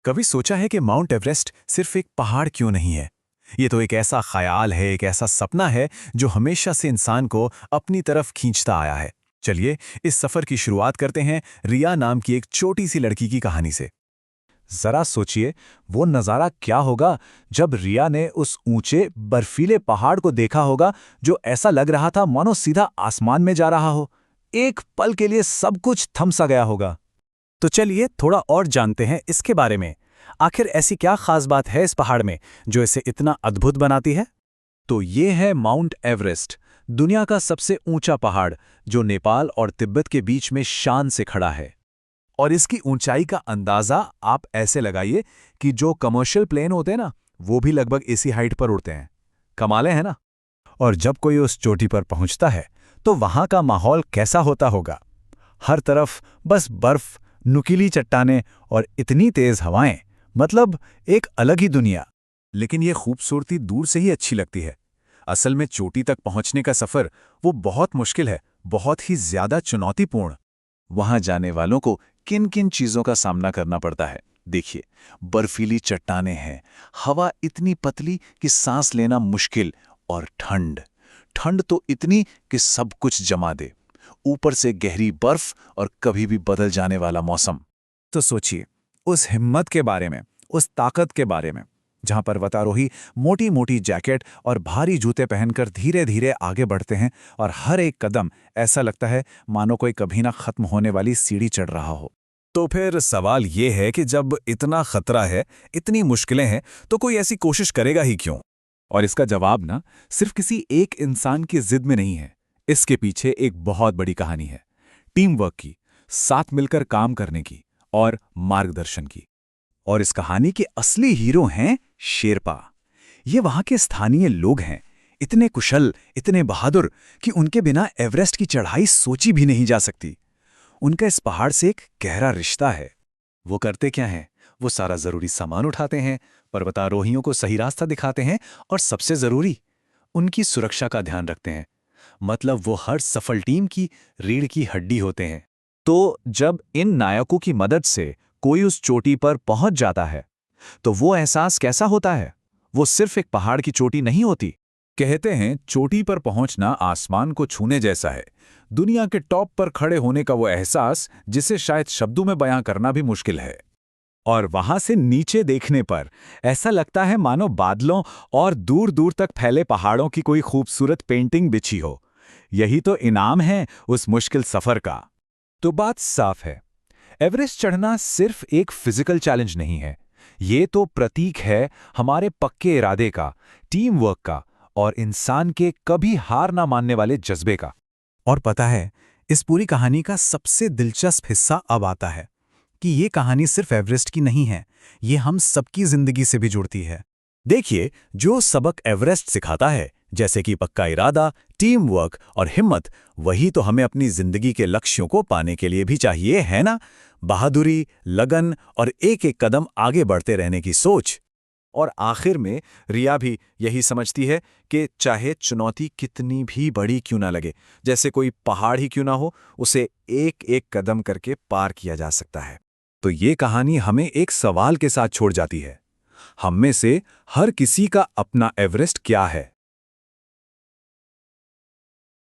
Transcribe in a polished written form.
कभी सोचा है कि माउंट एवरेस्ट सिर्फ एक पहाड़ क्यों नहीं है? ये तो एक ऐसा ख्याल है, एक ऐसा सपना है जो हमेशा से इंसान को अपनी तरफ खींचता आया है। चलिए इस सफर की शुरुआत करते हैं रिया नाम की एक छोटी सी लड़की की कहानी से। जरा सोचिए, वो नज़ारा क्या होगा जब रिया ने उस ऊंचे बर्फीले पहाड़ को देखा होगा जो ऐसा लग रहा था मानो सीधा आसमान में जा रहा हो। एक पल के लिए सब कुछ थम सा गया होगा। तो चलिए थोड़ा और जानते हैं इसके बारे में। आखिर ऐसी क्या खास बात है इस पहाड़ में जो इसे इतना अद्भुत बनाती है? तो ये है माउंट एवरेस्ट, दुनिया का सबसे ऊंचा पहाड़ जो नेपाल और तिब्बत के बीच में शान से खड़ा है। और इसकी ऊंचाई का अंदाजा आप ऐसे लगाइए कि जो कमर्शियल प्लेन होते हैं ना, वो भी लगभग इसी हाइट पर उड़ते हैं। कमाले है ना? और जब कोई उस चोटी पर पहुंचता है तो वहां का माहौल कैसा होता होगा। हर तरफ बस बर्फ, नुकीली चट्टानें और इतनी तेज हवाएं, मतलब एक अलग ही दुनिया। लेकिन ये खूबसूरती दूर से ही अच्छी लगती है। असल में चोटी तक पहुंचने का सफर वो बहुत मुश्किल है, बहुत ही ज्यादा चुनौतीपूर्ण। वहां जाने वालों को किन किन चीजों का सामना करना पड़ता है, देखिए। बर्फीली चट्टानें हैं, हवा इतनी पतली कि सांस लेना मुश्किल, और ठंड ठंड तो इतनी कि सब कुछ जमा दे। ऊपर से गहरी बर्फ और कभी भी बदल जाने वाला मौसम। तो सोचिए उस हिम्मत के बारे में, उस ताकत के बारे में, जहां पर्वतारोही मोटी मोटी जैकेट और भारी जूते पहनकर धीरे धीरे आगे बढ़ते हैं और हर एक कदम ऐसा लगता है मानो कोई कभी ना खत्म होने वाली सीढ़ी चढ़ रहा हो। तो फिर सवाल ये है कि जब इतना खतरा है, इतनी मुश्किलें हैं, तो कोई ऐसी कोशिश करेगा ही क्यों? और इसका जवाब ना सिर्फ किसी एक इंसान की जिद में नहीं है। इसके पीछे एक बहुत बड़ी कहानी है, टीम वर्क की, साथ मिलकर काम करने की और मार्गदर्शन की। और इस कहानी के असली हीरो हैं शेरपा। ये वहां के स्थानीय लोग हैं, इतने कुशल, इतने बहादुर कि उनके बिना एवरेस्ट की चढ़ाई सोची भी नहीं जा सकती। उनका इस पहाड़ से एक गहरा रिश्ता है। वो करते क्या हैं? वो सारा जरूरी सामान उठाते हैं, पर्वतारोहियों को सही रास्ता दिखाते हैं और सबसे जरूरी, उनकी सुरक्षा का ध्यान रखते हैं। मतलब वो हर सफल टीम की रीढ़ की हड्डी होते हैं। तो जब इन नायकों की मदद से कोई उस चोटी पर पहुंच जाता है, तो वो एहसास कैसा होता है? वो सिर्फ एक पहाड़ की चोटी नहीं होती। कहते हैं चोटी पर पहुंचना आसमान को छूने जैसा है। दुनिया के टॉप पर खड़े होने का वो एहसास जिसे शायद शब्दों में बयां करना भी मुश्किल है। और वहां से नीचे देखने पर ऐसा लगता है मानो बादलों और दूर दूर तक फैले पहाड़ों की कोई खूबसूरत पेंटिंग बिछी हो। यही तो इनाम है उस मुश्किल सफर का। तो बात साफ है, एवरेस्ट चढ़ना सिर्फ एक फिजिकल चैलेंज नहीं है। ये तो प्रतीक है हमारे पक्के इरादे का, टीम वर्क का और इंसान के कभी हार ना मानने वाले जज्बे का। और पता है, इस पूरी कहानी का सबसे दिलचस्प हिस्सा अब आता है कि ये कहानी सिर्फ एवरेस्ट की नहीं है, ये हम सबकी जिंदगी से भी जुड़ती है। देखिए, जो सबक एवरेस्ट सिखाता है, जैसे कि पक्का इरादा, टीम वर्क और हिम्मत, वही तो हमें अपनी जिंदगी के लक्ष्यों को पाने के लिए भी चाहिए, है ना? बहादुरी, लगन और एक एक कदम आगे बढ़ते रहने की सोच। और आखिर में रिया भी यही समझती है कि चाहे चुनौती कितनी भी बड़ी क्यों ना लगे, जैसे कोई पहाड़ ही क्यों ना हो, उसे एक एक कदम करके पार किया जा सकता है। तो ये कहानी हमें एक सवाल के साथ छोड़ जाती है, हम में से हर किसी का अपना एवरेस्ट क्या है?